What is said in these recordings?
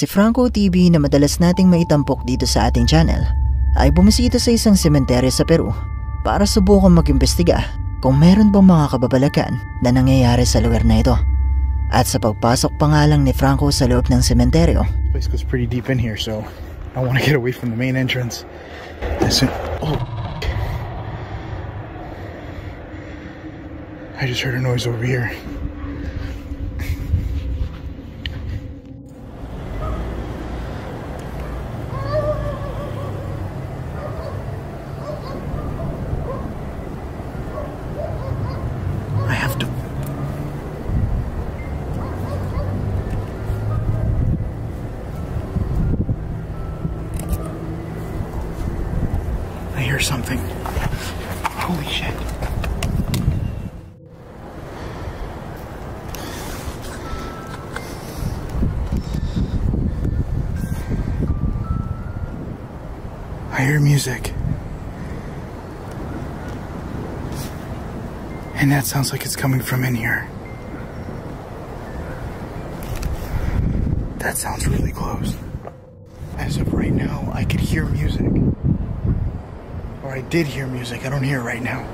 Si Franco TV na madalas nating maitampok dito sa ating channel ay bumisita sa isang sementeryo sa Peru para subukan mag-imbestiga kung meron bang mga kababalagan na nangyayari sa lugar na ito. At sa pagpasok pa nga lang ni Franco sa loob ng sementeryo, this place goes pretty deep in here, so I want to get away from the main entrance. Listen, oh, I just heard a noise over here. I hear something. Holy shit. I hear music. And that sounds like it's coming from in here. That sounds really close. As of right now, I could hear music. Or I did hear music. I don't hear it right now.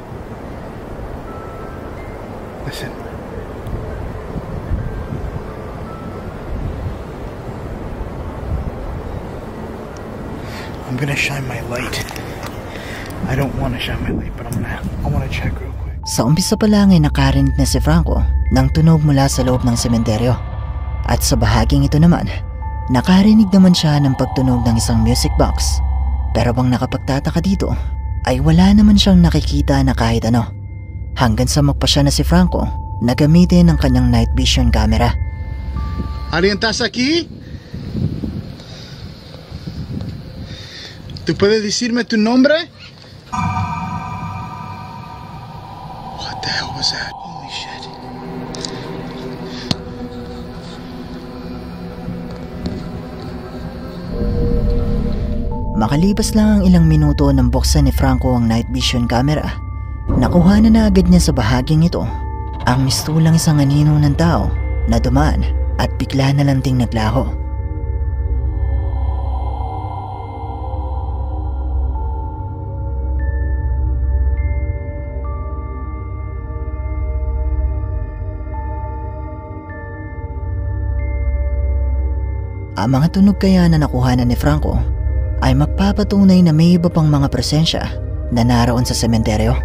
Listen. I'm gonna shine my light. I don't want to shine my light, but I want to check real quick. Sa umpisa pa lang ay nakarinig na si Franco ng tunog mula sa loob ng sementeryo. At sa bahaging ito naman, nakarinig naman siya ng pagtunog ng isang music box. Pero bang nakapagtataka dito, ay wala naman siyang nakikita na kahit ano. Hanggang sa magpasya na si Franco na gamitin ang kanyang night vision camera. ¿Alguien estás aquí? ¿Tú puedes decirme tu nombre? What the hell was that? Holy shit. Makalipas lang ang ilang minuto nang buksan ni Franco ang night vision camera, nakuha na agad niya sa bahaging ito ang mistulang isang anino ng tao na dumaan at bigla na lang ding naglaho. Ang mga tunog kaya na nakuha ni Franco ay magpapatunay na may iba pang mga presensya na naroon sa sementeryo.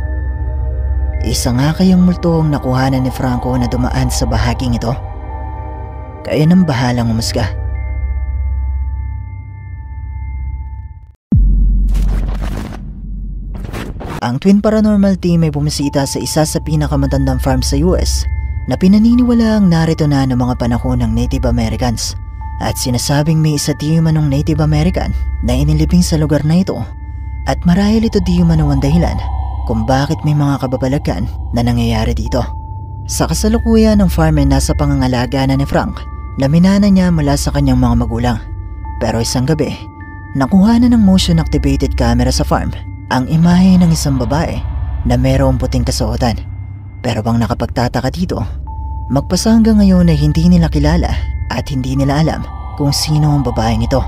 Isa nga kayang multo ang nakuha ni Franco na dumaan sa bahaging ito. Kaya nang bahalang umusga. Ang Twin Paranormal Team ay bumisita sa isa sa pinakamatandang farm sa US na pinaniniwalaang narito na noong mga panahon ng Native Americans. At sinasabing may isa di umanong Native American na inilibing sa lugar na ito at marahil ito di umano ang dahilan kung bakit may mga kababalagan na nangyayari dito. Sa kasalukuyan ng farmer nasa pangangalaga na ni Frank na minana niya mula sa kanyang mga magulang. Pero isang gabi, nakuha na ng motion activated camera sa farm ang imahe ng isang babae na mayroong puting kasuotan. Pero bang nakapagtataka dito, magpasa hanggang ngayon ay hindi nila kilala at hindi nila alam kung sino ang babaeng ito.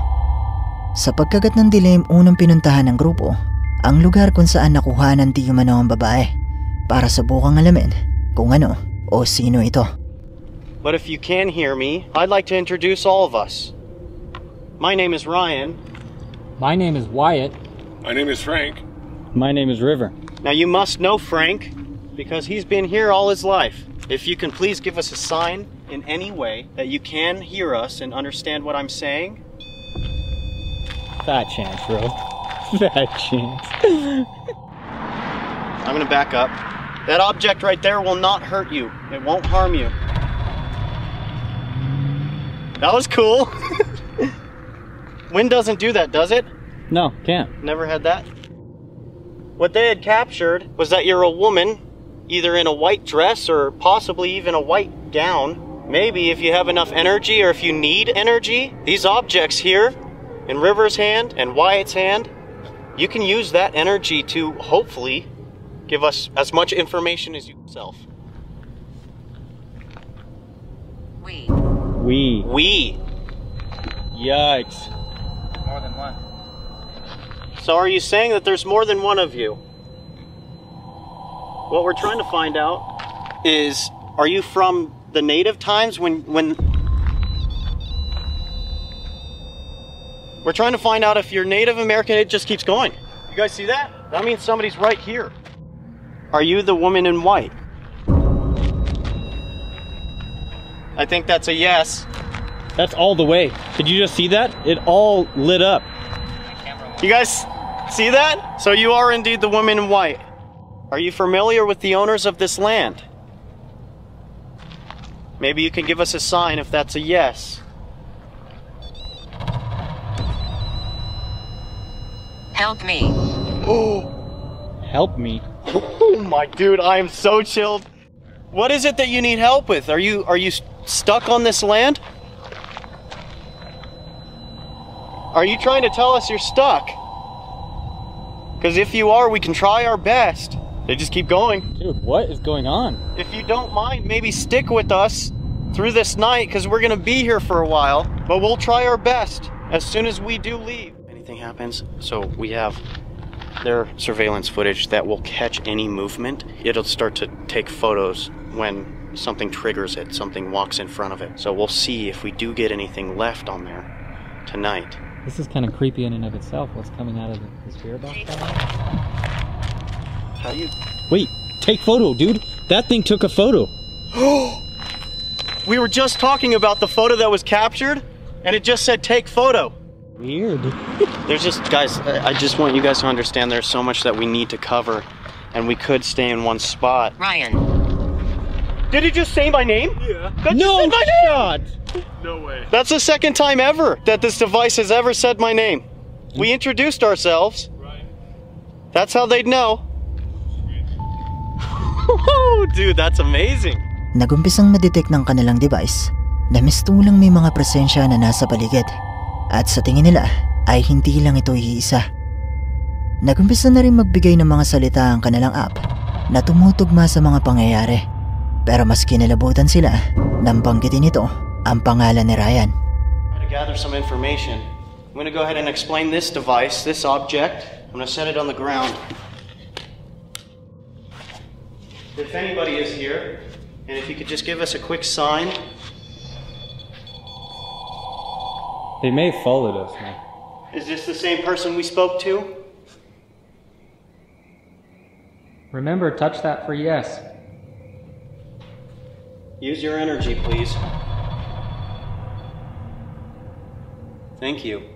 Sa pagkagat ng dilim, unang pinuntahan ng grupo ang lugar kung saan nakuha ng di umano ang babae para subukang alamin kung ano o sino ito. But if you can hear me, I'd like to introduce all of us. My name is Ryan. My name is Wyatt. My name is Frank. My name is River. Now you must know Frank because he's been here all his life. If you can please give us a sign in any way that you can hear us and understand what I'm saying. Fat chance, bro. Fat chance. I'm gonna back up. That object right there will not hurt you. It won't harm you. That was cool. Wind doesn't do that, does it? No, can't. Never had that. What they had captured was that you're a woman, either in a white dress or possibly even a white gown. Maybe if you have enough energy or if you need energy, these objects here in River's hand and Wyatt's hand, you can use that energy to hopefully give us as much information as yourself. We. We. Yikes. More than one. So are you saying that there's more than one of you? What we're trying to find out is, are you from the native times when... We're trying to find out if you're Native American. It just keeps going. You guys see that? That means somebody's right here. Are you the woman in white? I think that's a yes. That's all the way. Did you just see that? It all lit up. You guys see that? So you are indeed the woman in white. Are you familiar with the owners of this land? Maybe you can give us a sign if that's a yes. Help me. Help me. Oh my dude, I am so chilled. What is it that you need help with? Are you stuck on this land? Are you trying to tell us you're stuck? Because if you are, we can try our best. They just keep going. Dude, what is going on? If you don't mind, maybe stick with us through this night, because we're gonna be here for a while, but we'll try our best as soon as we do leave. Anything happens, so we have their surveillance footage that will catch any movement. It'll start to take photos when something triggers it, something walks in front of it. So we'll see if we do get anything left on there tonight. This is kind of creepy in and of itself. What's coming out of the spirit box? How do you... Wait, take photo, dude. That thing took a photo. We were just talking about the photo that was captured, and it just said take photo. Weird. There's just, guys, I just want you guys to understand there's so much that we need to cover, and we could stay in one spot. Ryan. Did he just say my name? Yeah. That No just said my shot! name! No way. That's the second time ever that this device has ever said my name. We introduced ourselves. Right. That's how they'd know. Dude, that's amazing. Nagumpisang madetect ng kanilang device na mistulang may mga presensya na nasa paligid at sa tingin nila ay hindi lang ito iisa. Nagumpisa na rin magbigay ng mga salita ang kanilang app na tumutugma sa mga pangyayari, pero mas kinalabutan sila nang banggitin ito ang pangalan ni Ryan. To gather some information, I'm going to go ahead and explain this device, this object. I'm going to set it on the ground. If anybody is here, and if you could just give us a quick sign. They may have followed us, man. Is this the same person we spoke to? Remember, touch that for yes. Use your energy, please. Thank you.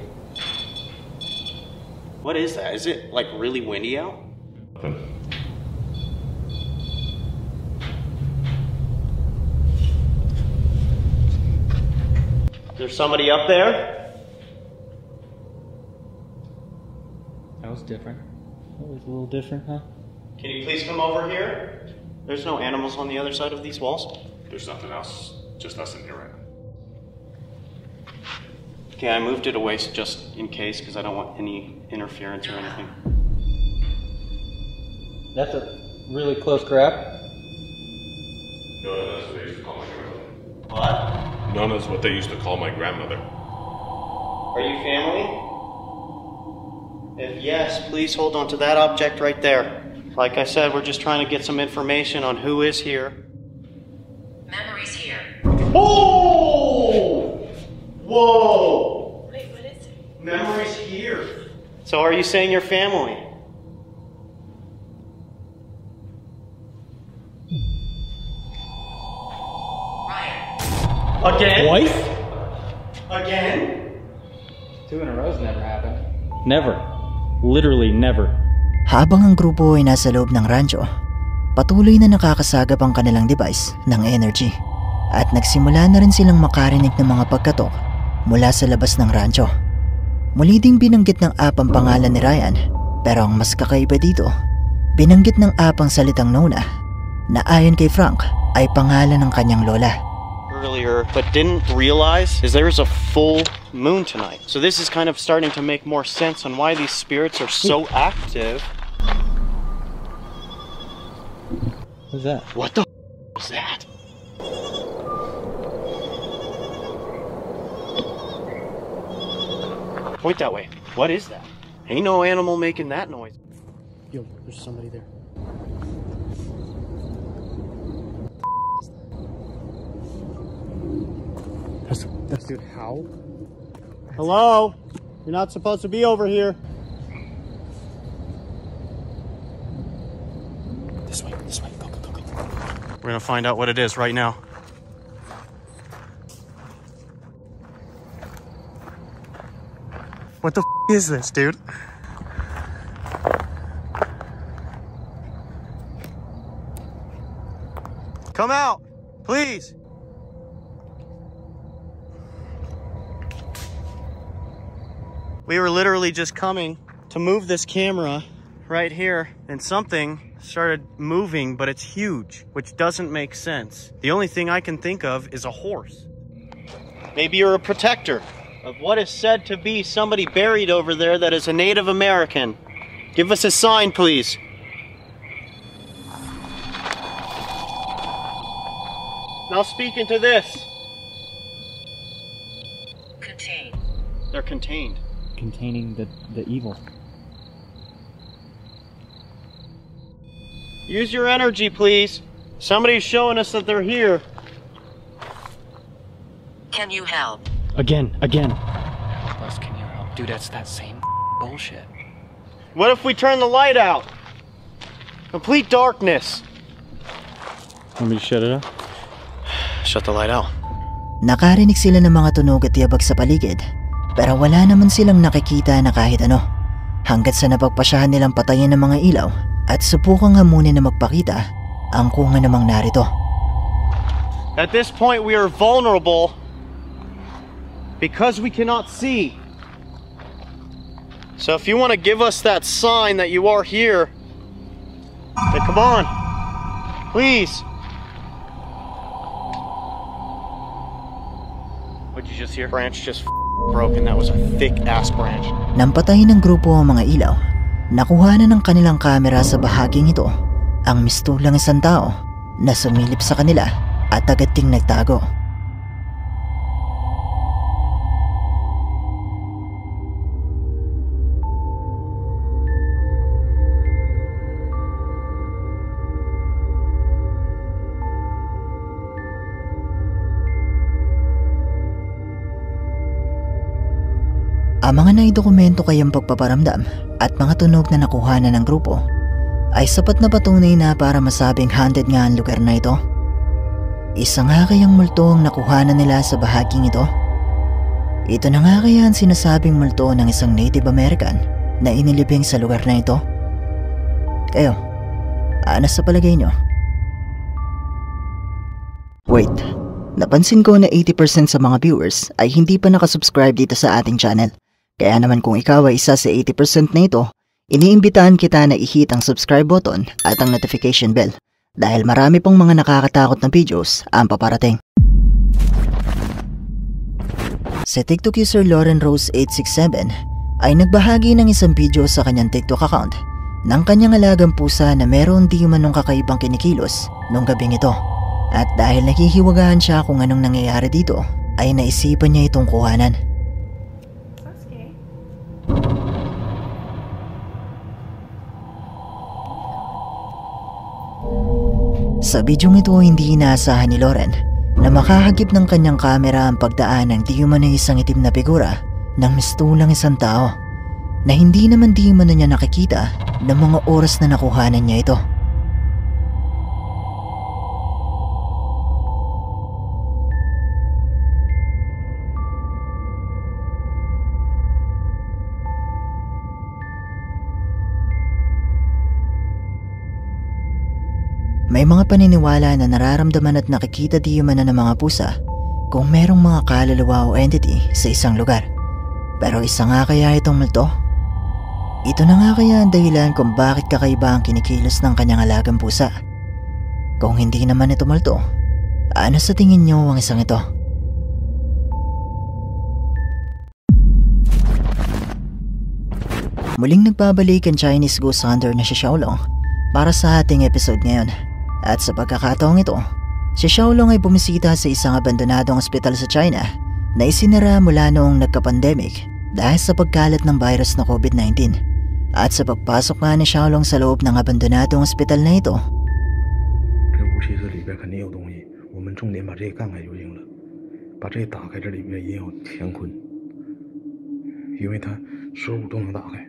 What is that? Is it like really windy out? There's somebody up there? That was different. That was a little different, huh? Can you please come over here? There's no animals on the other side of these walls. There's nothing else, just us in here right now. Okay, I moved it away just in case because I don't want any interference or anything. That's a really close grab. None of that's what they used to call my grandmother. What? None is what they used to call my grandmother. Are you family? If yes, please hold on to that object right there. Like I said, we're just trying to get some information on who is here. Memories here. Oh! Whoa! Wait, what is it? Memories here. So are you saying you're family? Ryan. Again? Twice? Again? 2 in a row's never happened. Never. Literally never. Habang ang grupo ay nasa loob ng rancho, patuloy na nakakasagap ang kanilang device ng energy at nagsimula na rin silang makarinig ng mga pagkatok mula sa labas ng rancho. Muli ding binanggit ng app ang pangalan ni Ryan, pero ang mas kakaiba dito, binanggit ng app ang salitang Nona na ayon kay Frank ay pangalan ng kanyang lola. Earlier, but didn't realize is there's a full moon tonight. So this is kind of starting to make more sense on why these spirits are so active. What's that? What the was that? Point that way. What is that? Ain't no animal making that noise. Yo, there's somebody there. That's dude, how? Hello? You're not supposed to be over here. This way, go. We're gonna find out what it is right now. What the is this, dude? Come out, please. We were literally just coming to move this camera right here, and something started moving, but it's huge, which doesn't make sense. The only thing I can think of is a horse. Maybe you're a protector of what is said to be somebody buried over there that is a Native American. Give us a sign, please. Now speak into this. Contain. They're contained. Containing the evil. Use your energy, please. Somebody's showing us that they're here. Can you help? Again. Plus, can you help? Dude, that's that same bullshit. What if we turn the light out? Complete darkness. Want me to shut it off? Shut the light out. Nakarinig sila ng mga tunog at yabag sa paligid, pero wala naman silang nakikita na kahit ano, hanggat sa napagpasyahan nilang patayin ng mga ilaw at subukang hamunin na magpakita ang kung anumang narito. At this point, we are vulnerable because we cannot see. So if you want to give us that sign that you are here, then come on, please. What'd you just hear? Branch just broken. That was a thick-ass branch. Nang patayin ng grupo ang mga ilaw, nakuha na ng kanilang kamera sa bahaging ito ang mistulang isang tao na sumilip sa kanila at agad ding nagtago. Ang mga naidokumento kayang pagpaparamdam at mga tunog na nakuha na ng grupo ay sapat na patunay na para masabing haunted nga ang lugar na ito. Isa nga kayang multo ang nakuha na nila sa bahaging ito. Ito na nga kaya ang sinasabing multo ng isang Native American na inilibing sa lugar na ito. Kayo, ano sa palagay nyo? Wait, napansin ko na 80% sa mga viewers ay hindi pa nakasubscribe dito sa ating channel. Kaya naman kung ikaw ay isa sa 80% na ito, iniimbitahan kita na i-hit ang subscribe button at ang notification bell dahil marami pong mga nakakatakot na videos ang paparating. Si TikTok user Lauren Rose 867 ay nagbahagi ng isang video sa kanyang TikTok account ng kanyang alagang pusa na meron di manong kakaibang kinikilos nung gabing ito. At dahil nakihiwagahan siya kung anong nangyayari dito, ay naisipan niya itong kuhanan. Sa bidyong ito, hindi inaasahan ni Lauren na makahagip ng kanyang kamera ang pagdaan ng di umano isang itim na figura ng mistulang isang tao na hindi naman di umano niya nakikita ng mga oras na nakuhanan niya ito. May mga paniniwala na nararamdaman at nakikita di umano ng mga pusa kung merong mga kaluluwa o entity sa isang lugar. Pero isa nga kaya itong multo? Ito na nga kaya ang dahilan kung bakit kakaiba ang kinikilos ng kanyang alagang pusa. Kung hindi naman ito multo, ano sa tingin niyo ang isang ito? Muling nagbabalik ang Chinese ghost hunter na si Xiaolong para sa ating episode ngayon. At sa pagkakataong ito, si Xiaolong ay bumisita sa isang abandonadong ospital sa China na isinara mula noong nagka-pandemic dahil sa pagkalat ng virus na COVID-19 at sa pagpasok nga ni Xiaolong sa loob ng abandonadong ospital na ito. 这雾气室里边肯定有东西，我们重点把这个干开就行了。把这打开，这里面也有乾坤，因为它15都能打开。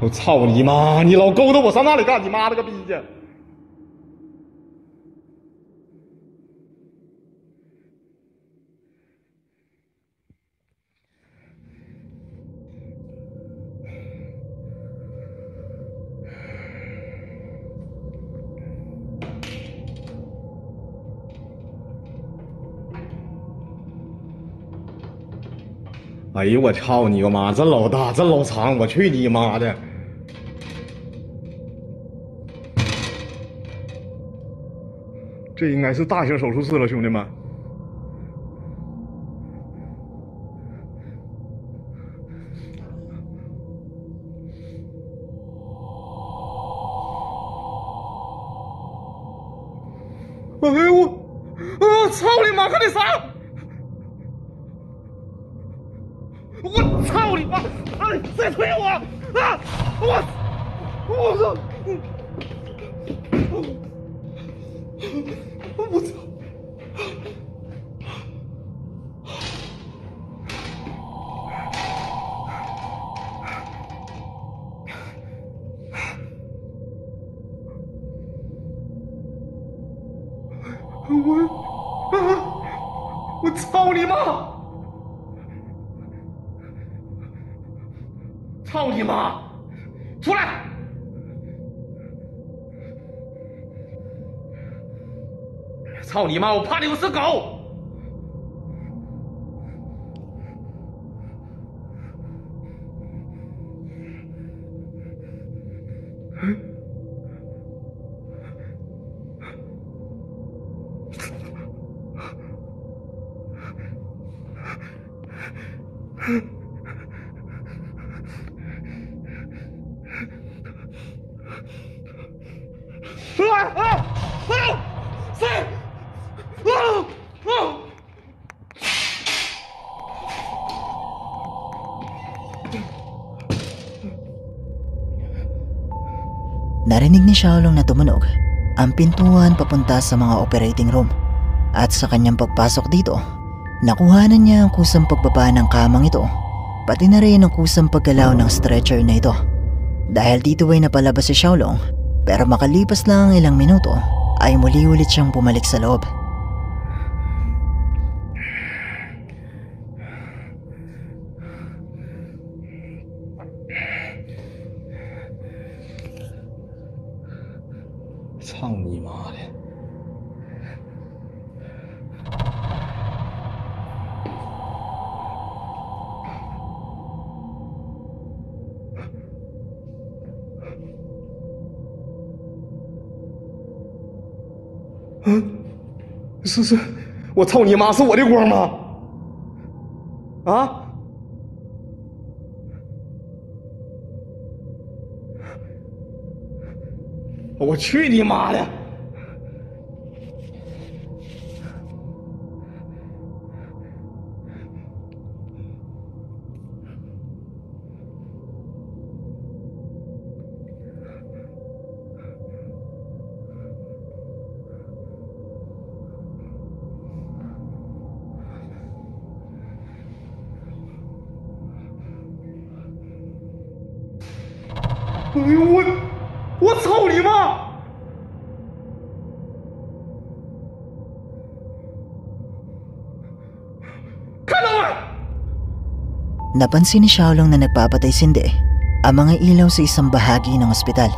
我操你妈！你老勾搭我上那里干你妈了个逼去！ 哎呦我操你个妈！这老大，这老长，我去你妈的！这应该是大型手术室了，兄弟们。哎呦我操你妈！快点上！ 我操你妈！哎，再推我！啊！我操！我操！我操你妈！ 操你妈！出来！操你妈！我怕你有是狗！Narinig ni Xiaolong na tumunog ang pintuan papunta sa mga operating room at sa kanyang pagpasok dito, nakuhanan niya ang kusang pagbaba ng kamang ito pati na rin ang kusang paggalaw ng stretcher na ito. Dahil dito ay napalabas si Xiaolong pero makalipas lang ang ilang minuto ay muli ulit siyang bumalik sa loob.操你妈的！是，我操你妈！是我的光吗？啊！ 我去你妈的！哎呦我操你妈！ Napansin ni Xiaolong na nagpapatay-sindi ang mga ilaw sa isang bahagi ng ospital.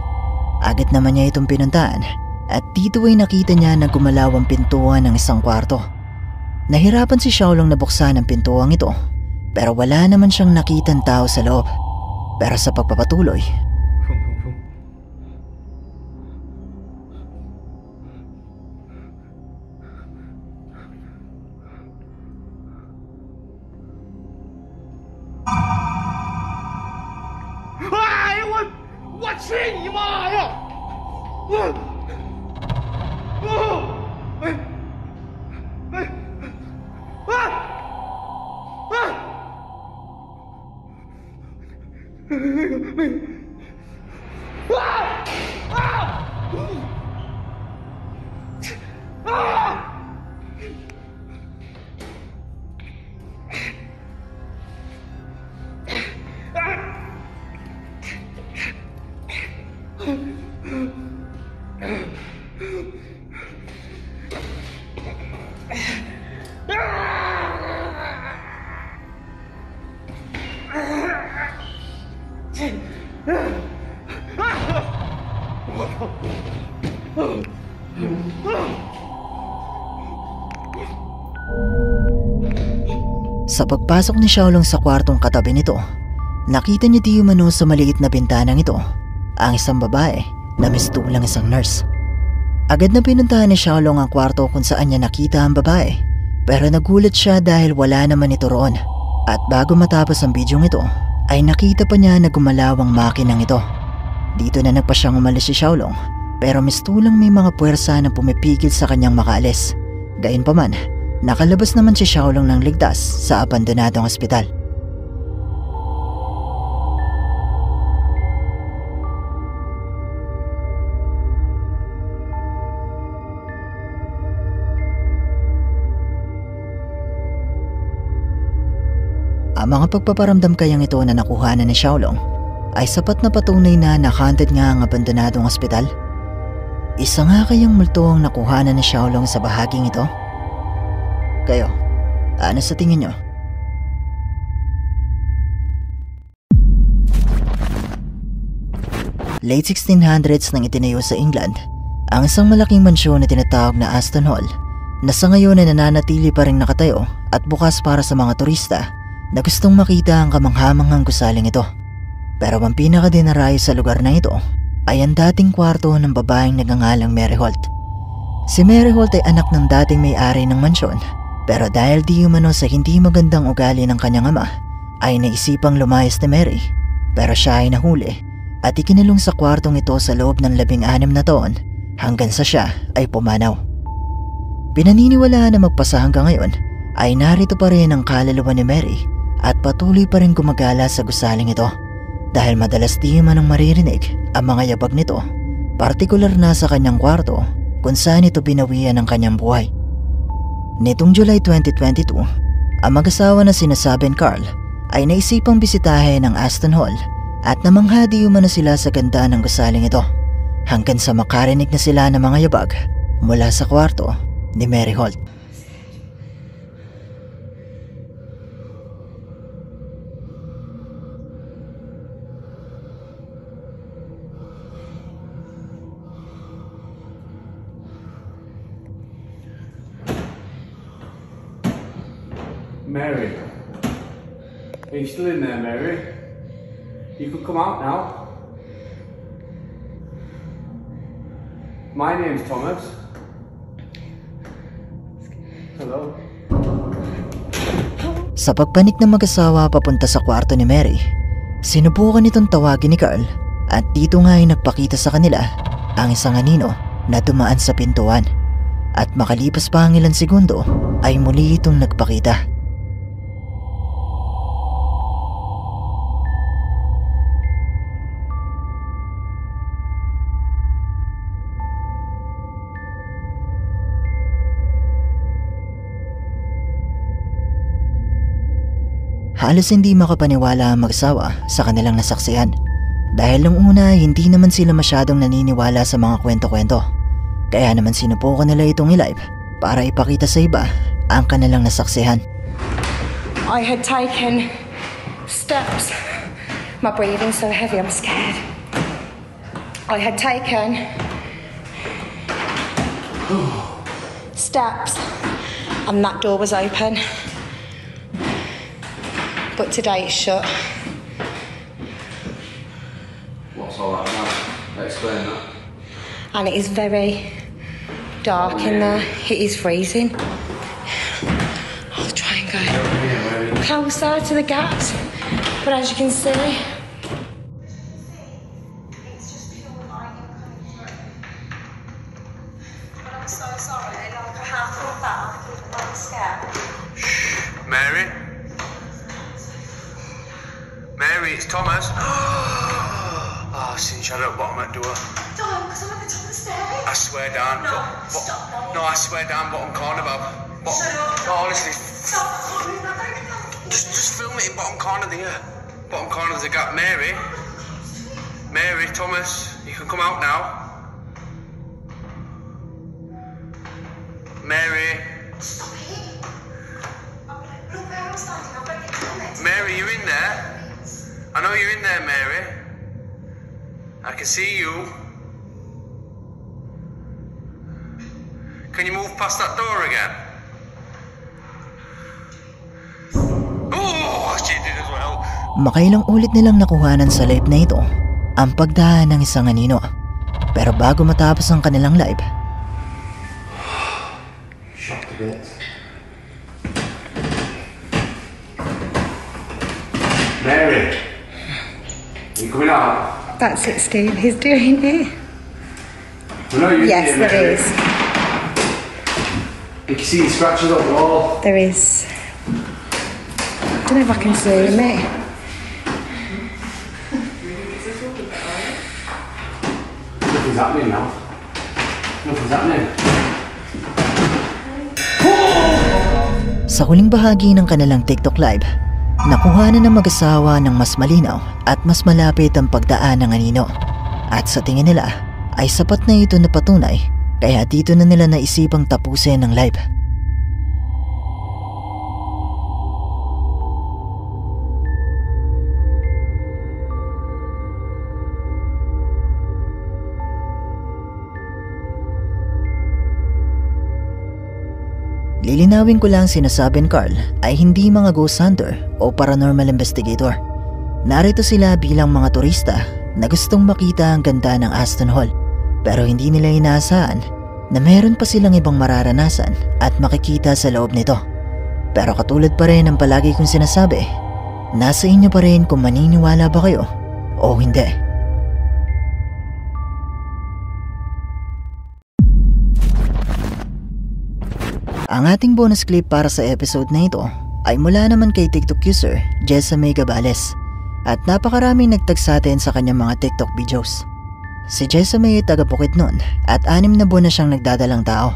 Agad naman niya itong pinuntahan at dito ay nakita niya na gumalaw ang pintuan ng isang kwarto. Nahirapan si Xiaolong na buksan ang pintuang ito pero wala naman siyang nakitang tao sa loob. Pero sa pagpapatuloy,我去你妈呀！ Sa pagpasok ni Xiaolong sa kwartong katabi nito, nakita niya di umano sa maliit na bintanang ito ang isang babae na mistulang isang nurse. Agad na pinuntahan ni Xiaolong ang kwarto kung saan niya nakita ang babae, pero nagulat siya dahil wala naman ito roon. At bago matapos ang bidyong ito, ay nakita pa niya na gumalaw ang makinang ito. Dito na nagpa siyang umalis si Xiaolong, pero mistulang may mga puwersa na pumipigil sa kanyang makaalis. Gayunpaman, nakalabas naman si Xiaolong ng ligtas sa abandonadong ospital. Ang mga pagpaparamdam kayang ito na nakuhanan ni Xiaolong ay sapat na patunay na haunted nga ang abandonadong ospital. Isa nga kayang multo ang nakuhanan ni Xiaolong sa bahaging ito? Kayo, ano sa tingin nyo? Late 1600s nang itinayo sa England ang isang malaking mansyon na tinatawag na Aston Hall, na sa ngayon ay nananatili pa rin nakatayo at bukas para sa mga turista na gustong makita ang kamanghamanghang gusaling ito. Pero ang pinakadinarayo sa lugar na ito ay ang dating kwarto ng babaeng nagngangalang Mary Holt. Si Mary Holt ay anak ng dating may-ari ng mansyon, pero dahil di umano sa hindi magandang ugali ng kanyang ama, ay naisipang lumayas ni Mary, pero siya ay nahuli at ikinulong sa kwartong ito sa loob ng 16 na taon hanggang sa siya ay pumanaw. Pinaniniwalaan na magpasa hanggang ngayon ay narito pa rin ang kaluluwa ni Mary at patuloy pa rin gumagala sa gusaling ito dahil madalas di manong maririnig ang mga yabag nito, partikular na sa kanyang kwarto kung saan ito binawian ng kanyang buhay. Nitong July 2022, ang mag-asawa na sina Saben Carl ay naisipang bisitahin ang Aston Hall at namangha di umano sila sa ganda ng gusaling ito hanggang sa makarinig na sila ng mga yabag mula sa kwarto ni Mary Holt. Mary, are you still in there, Mary? You could come out now. My name's Thomas. Hello. Sa pagpanik ng mag-asawa papunta sa kwarto ni Mary, sinubukan itong tawagin ni Carl at dito nga ay nagpakita sa kanila ang isang anino na dumaan sa pintuan at makalipas pa ang ilang segundo ay muli itong nagpakita. Halos hindi makapaniwala ang mag-asawa sa kanilang nasaksihan dahil nung una hindi naman sila masyadong naniniwala sa mga kwento-kwento. Kaya naman sinubukan nila itong i-live para ipakita sa iba ang kanilang nasaksihan. I had taken steps. My breathing's so heavy, I'm scared. I had taken steps and that door was open. But today it's shut. What's all that about? Explain that. And it is very dark in there. It is freezing. I'll try and go closer to the gaps. But as you can see, it's just pure light coming through. But I'm so sorry. Like I have thought that after I'm scared. Mary? Mary, it's Thomas. Oh, since you had at the bottom of that door. Don't, because I'm at the top of the stairs. I swear down. No, stop. No, I swear down bottom corner, Bob. No, honestly. Stop. Just film it in bottom corner there. Bottom corner of the gap. Mary, Thomas, you can come out now. Mary. Stop it. Look where I'm standing. I'm going to get it. Mary, you in there? I know you're in there, Mary. I can see you. Can you move past that door again? Oh, she did as well. Makailang ulit nilang nakuhanan sa live na ito ang pagdaan ng isang anino. Pero bago matapos ang kanilang live, Mary, you coming out? That's it, Steve. He's doing it. Yes, there is. You can see the scratches on the wall. There is. I don't know if I can zoom it. Nothing's happening now. Nothing's happening. sa huling bahagi ng kanilang TikTok live, nakuhanan ng mag-asawa ng mas malinaw at mas malapit ang pagdaan ng anino. At sa tingin nila ay sapat na ito na patunay, kaya dito na nila naisipang tapusin ang live. Lilinawin ko lang, sinasabi ni Carl ay hindi mga ghost hunter o paranormal investigator. Narito sila bilang mga turista na gustong makita ang ganda ng Aston Hall, pero hindi nila inaasahan na meron pa silang ibang mararanasan at makikita sa loob nito. Pero katulad pa rin ang palagi kong sinasabi, nasa inyo pa rin kung maniniwala ba kayo o hindi. Ang ating bonus clip para sa episode na ito ay mula naman kay TikTok user Jessamay Gabales, at napakaraming nagtag sa atin sa kanyang mga TikTok videos. Si Jessamay ay taga Bukidnon at 6 na buwan na siyang nagdadalang tao,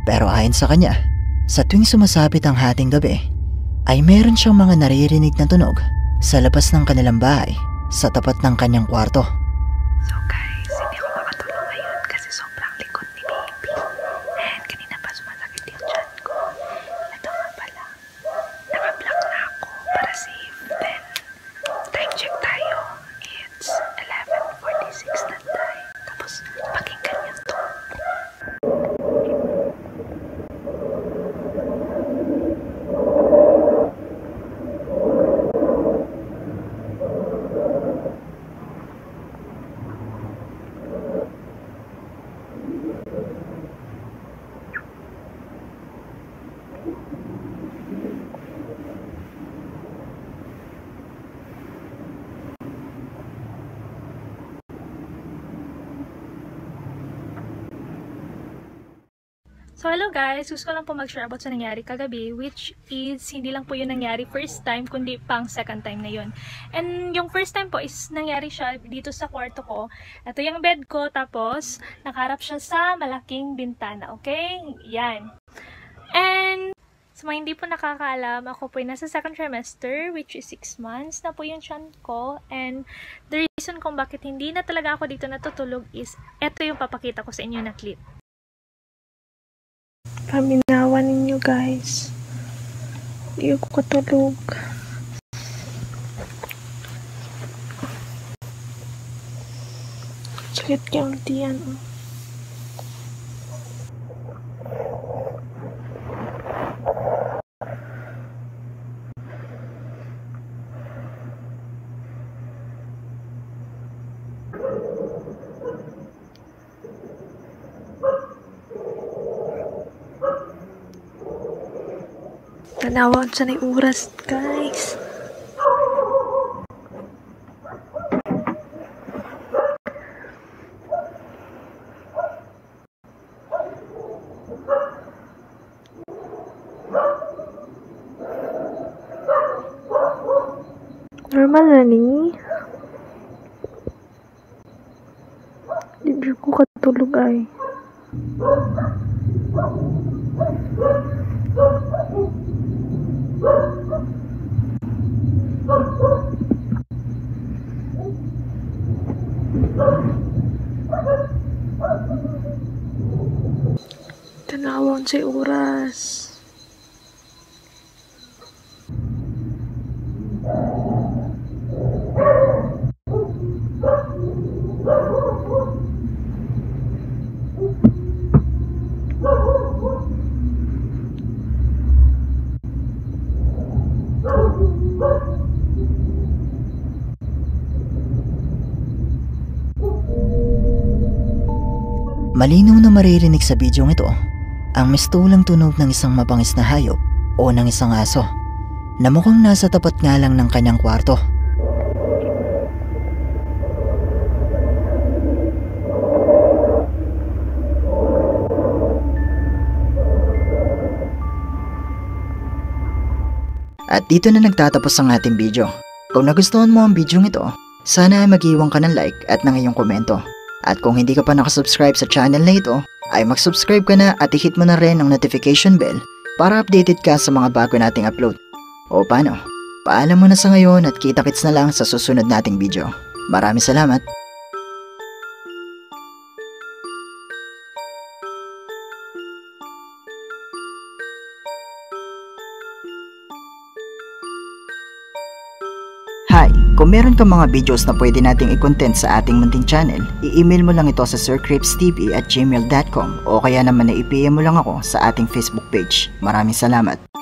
pero ayon sa kanya, sa tuwing sumasapit ang hating gabi ay meron siyang mga naririnig na tunog sa labas ng kanilang bahay sa tapat ng kanyang kwarto. So guys, hindi ako makatulog ngayon kasi sobrang likod ni baby. And kanina pa sumasakit yung tiyan ko. Ito nga pala, naka-block na ako para safe. Then, time check tayo. It's 11:46 na tayo. Tapos, pakinggan niyo to. So hello guys, gusto ko lang po mag-share about sa nangyari kagabi, which is hindi lang po yun nangyari first time, kundi pang second time na yun. And yung first time po is nangyari siya dito sa kwarto ko. Ito yung bed ko, tapos nakaharap siya sa malaking bintana, okay? Yan. And sa mga hindi po nakakaalam, ako po ay nasa second trimester, which is 6 months na po yung tiyan ko. And the reason kung bakit hindi na talaga ako dito natutulog is, ito yung papakita ko sa inyo na clip. Paminawan ninyo guys. Hindi ako katulog. Sakit yung tiyan. Tanawan sa na oras, guys. Normal nani? Di ko katulog ay. Tanawon sa oras. Malinaw na maririnig sa bidyong ito ang mistulang tunog ng isang mabangis na hayop o ng isang aso na mukhang nasa tapat nga lang ng kanyang kwarto. At dito na nagtatapos ang ating video. Kung nagustuhan mo ang bidyong ito, sana ay mag-iwan ka ng like at ng iyong komento. At kung hindi ka pa nakasubscribe sa channel na ito, ay mag-subscribe ka na at i-hit mo na rin ang notification bell para updated ka sa mga bago nating upload. O paano? Paalam mo na sa ngayon at kita-kits na lang sa susunod nating video. Maraming salamat! Hi! Kung meron kang mga videos na pwede nating i-content sa ating munting channel, i-email mo lang ito sa sircripstv@gmail.com o kaya naman na i-PM mo lang ako sa ating Facebook page. Maraming salamat!